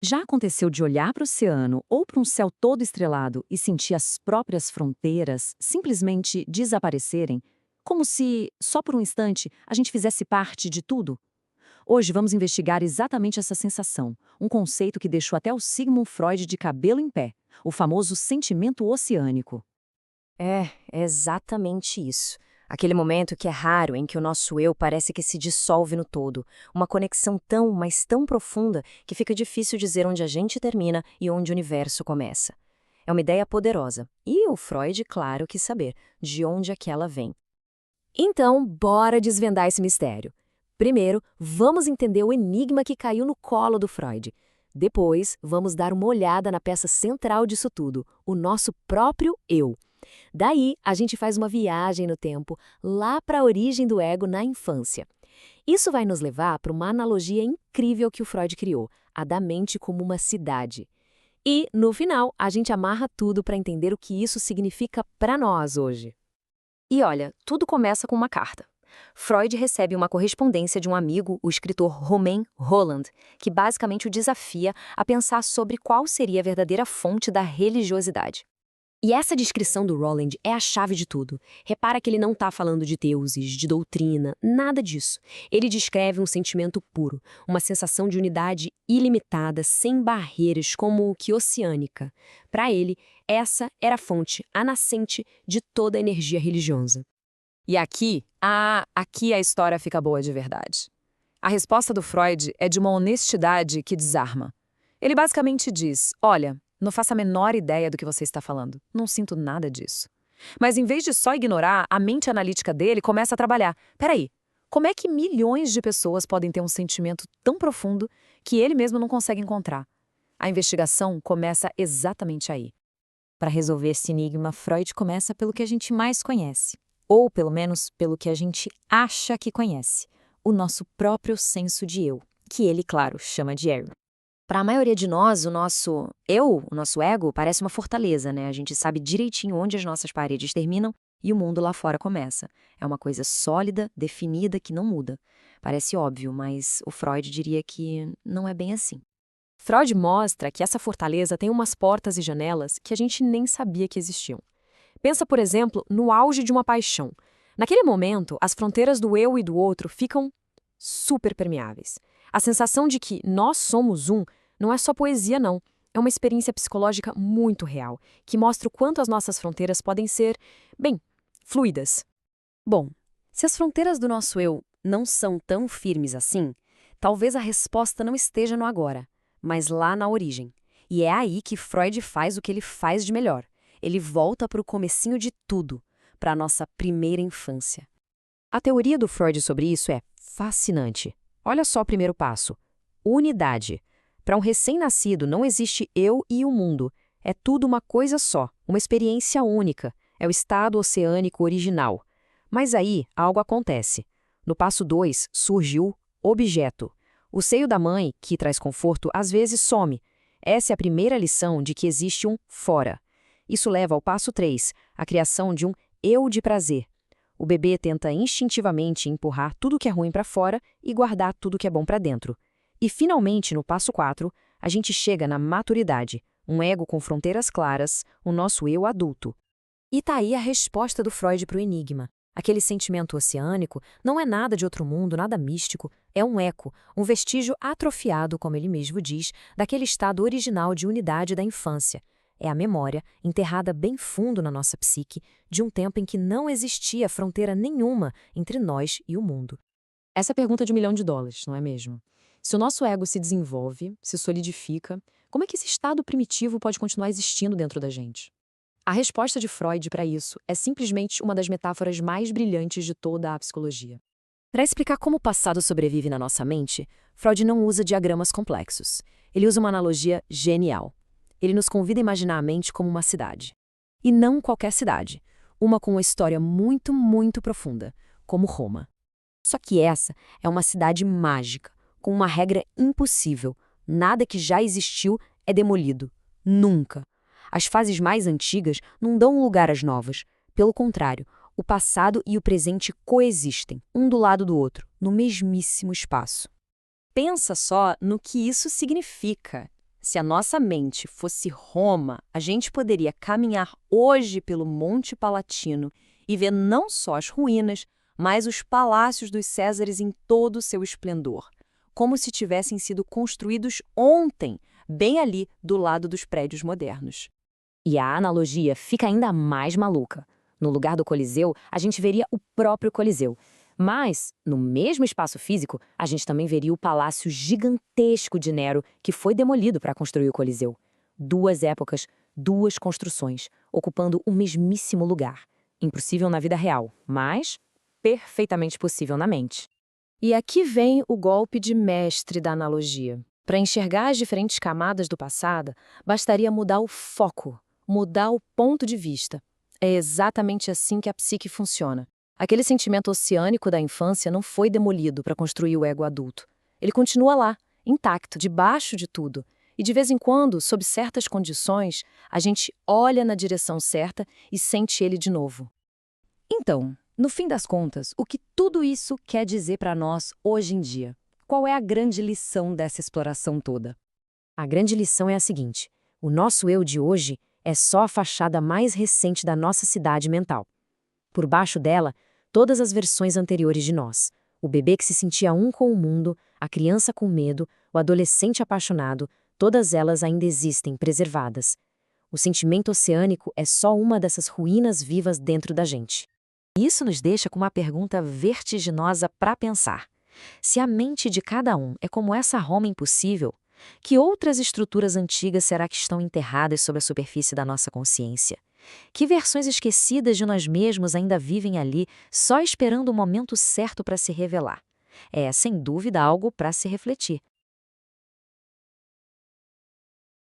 Já aconteceu de olhar para o oceano ou para um céu todo estrelado e sentir as próprias fronteiras simplesmente desaparecerem, como se, só por um instante, a gente fizesse parte de tudo? Hoje vamos investigar exatamente essa sensação, um conceito que deixou até o Sigmund Freud de cabelo em pé, o famoso sentimento oceânico. É exatamente isso. Aquele momento que é raro em que o nosso eu parece que se dissolve no todo. Uma conexão tão, mas tão profunda que fica difícil dizer onde a gente termina e onde o universo começa. É uma ideia poderosa. E o Freud, claro, quis saber de onde é que ela vem. Então, bora desvendar esse mistério. Primeiro, vamos entender o enigma que caiu no colo do Freud. Depois, vamos dar uma olhada na peça central disso tudo, o nosso próprio eu. Daí, a gente faz uma viagem no tempo, lá para a origem do ego na infância. Isso vai nos levar para uma analogia incrível que o Freud criou, a da mente como uma cidade. E, no final, a gente amarra tudo para entender o que isso significa para nós hoje. E olha, tudo começa com uma carta. Freud recebe uma correspondência de um amigo, o escritor Romain Rolland, que basicamente o desafia a pensar sobre qual seria a verdadeira fonte da religiosidade. E essa descrição do Roland é a chave de tudo. Repara que ele não está falando de deuses, de doutrina, nada disso. Ele descreve um sentimento puro, uma sensação de unidade ilimitada, sem barreiras, como que oceânica. Para ele, essa era a fonte, a nascente de toda a energia religiosa. E aqui a história fica boa de verdade. A resposta do Freud é de uma honestidade que desarma. Ele basicamente diz: olha, não faço a menor ideia do que você está falando. Não sinto nada disso. Mas em vez de só ignorar, a mente analítica dele começa a trabalhar. Peraí, como é que milhões de pessoas podem ter um sentimento tão profundo que ele mesmo não consegue encontrar? A investigação começa exatamente aí. Para resolver esse enigma, Freud começa pelo que a gente mais conhece, ou pelo menos pelo que a gente acha que conhece, o nosso próprio senso de eu, que ele, claro, chama de ego. Para a maioria de nós, o nosso eu, o nosso ego, parece uma fortaleza, né? A gente sabe direitinho onde as nossas paredes terminam e o mundo lá fora começa. É uma coisa sólida, definida, que não muda. Parece óbvio, mas o Freud diria que não é bem assim. Freud mostra que essa fortaleza tem umas portas e janelas que a gente nem sabia que existiam. Pensa, por exemplo, no auge de uma paixão. Naquele momento, as fronteiras do eu e do outro ficam super permeáveis. A sensação de que nós somos um não é só poesia, não. É uma experiência psicológica muito real, que mostra o quanto as nossas fronteiras podem ser, bem, fluidas. Bom, se as fronteiras do nosso eu não são tão firmes assim, talvez a resposta não esteja no agora, mas lá na origem. E é aí que Freud faz o que ele faz de melhor. Ele volta para o comecinho de tudo, para a nossa primeira infância. A teoria do Freud sobre isso é fascinante. Olha só o primeiro passo: unidade. Para um recém-nascido não existe eu e o mundo. É tudo uma coisa só, uma experiência única. É o estado oceânico original. Mas aí algo acontece. No passo 2 surge o objeto. O seio da mãe, que traz conforto, às vezes some. Essa é a primeira lição de que existe um fora. Isso leva ao passo 3, a criação de um eu de prazer. O bebê tenta instintivamente empurrar tudo que é ruim para fora e guardar tudo que é bom para dentro. E, finalmente, no passo 4, a gente chega na maturidade, um ego com fronteiras claras, o nosso eu adulto. E tá aí a resposta do Freud para o enigma. Aquele sentimento oceânico não é nada de outro mundo, nada místico, é um eco, um vestígio atrofiado, como ele mesmo diz, daquele estado original de unidade da infância. É a memória, enterrada bem fundo na nossa psique, de um tempo em que não existia fronteira nenhuma entre nós e o mundo. Essa é a pergunta de US$ 1 milhão, não é mesmo? Se o nosso ego se desenvolve, se solidifica, como é que esse estado primitivo pode continuar existindo dentro da gente? A resposta de Freud para isso é simplesmente uma das metáforas mais brilhantes de toda a psicologia. Para explicar como o passado sobrevive na nossa mente, Freud não usa diagramas complexos. Ele usa uma analogia genial. Ele nos convida a imaginar a mente como uma cidade. E não qualquer cidade, uma com uma história muito, muito profunda, como Roma. Só que essa é uma cidade mágica, com uma regra impossível: nada que já existiu é demolido. Nunca. As fases mais antigas não dão lugar às novas. Pelo contrário, o passado e o presente coexistem, um do lado do outro, no mesmíssimo espaço. Pensa só no que isso significa. Se a nossa mente fosse Roma, a gente poderia caminhar hoje pelo Monte Palatino e ver não só as ruínas, mas os palácios dos Césares em todo o seu esplendor, como se tivessem sido construídos ontem, bem ali do lado dos prédios modernos. E a analogia fica ainda mais maluca. No lugar do Coliseu, a gente veria o próprio Coliseu. Mas, no mesmo espaço físico, a gente também veria o palácio gigantesco de Nero, que foi demolido para construir o Coliseu. 2 épocas, 2 construções, ocupando o mesmíssimo lugar. Impossível na vida real, mas perfeitamente possível na mente. E aqui vem o golpe de mestre da analogia. Para enxergar as diferentes camadas do passado, bastaria mudar o foco, mudar o ponto de vista. É exatamente assim que a psique funciona. Aquele sentimento oceânico da infância não foi demolido para construir o ego adulto. Ele continua lá, intacto, debaixo de tudo. E de vez em quando, sob certas condições, a gente olha na direção certa e sente ele de novo. Então, no fim das contas, o que tudo isso quer dizer para nós hoje em dia? Qual é a grande lição dessa exploração toda? A grande lição é a seguinte: o nosso eu de hoje é só a fachada mais recente da nossa cidade mental. Por baixo dela, todas as versões anteriores de nós. O bebê que se sentia um com o mundo, a criança com medo, o adolescente apaixonado, todas elas ainda existem, preservadas. O sentimento oceânico é só uma dessas ruínas vivas dentro da gente. Isso nos deixa com uma pergunta vertiginosa para pensar. Se a mente de cada um é como essa Roma impossível, que outras estruturas antigas será que estão enterradas sob a superfície da nossa consciência? Que versões esquecidas de nós mesmos ainda vivem ali, só esperando o momento certo para se revelar? É, sem dúvida, algo para se refletir.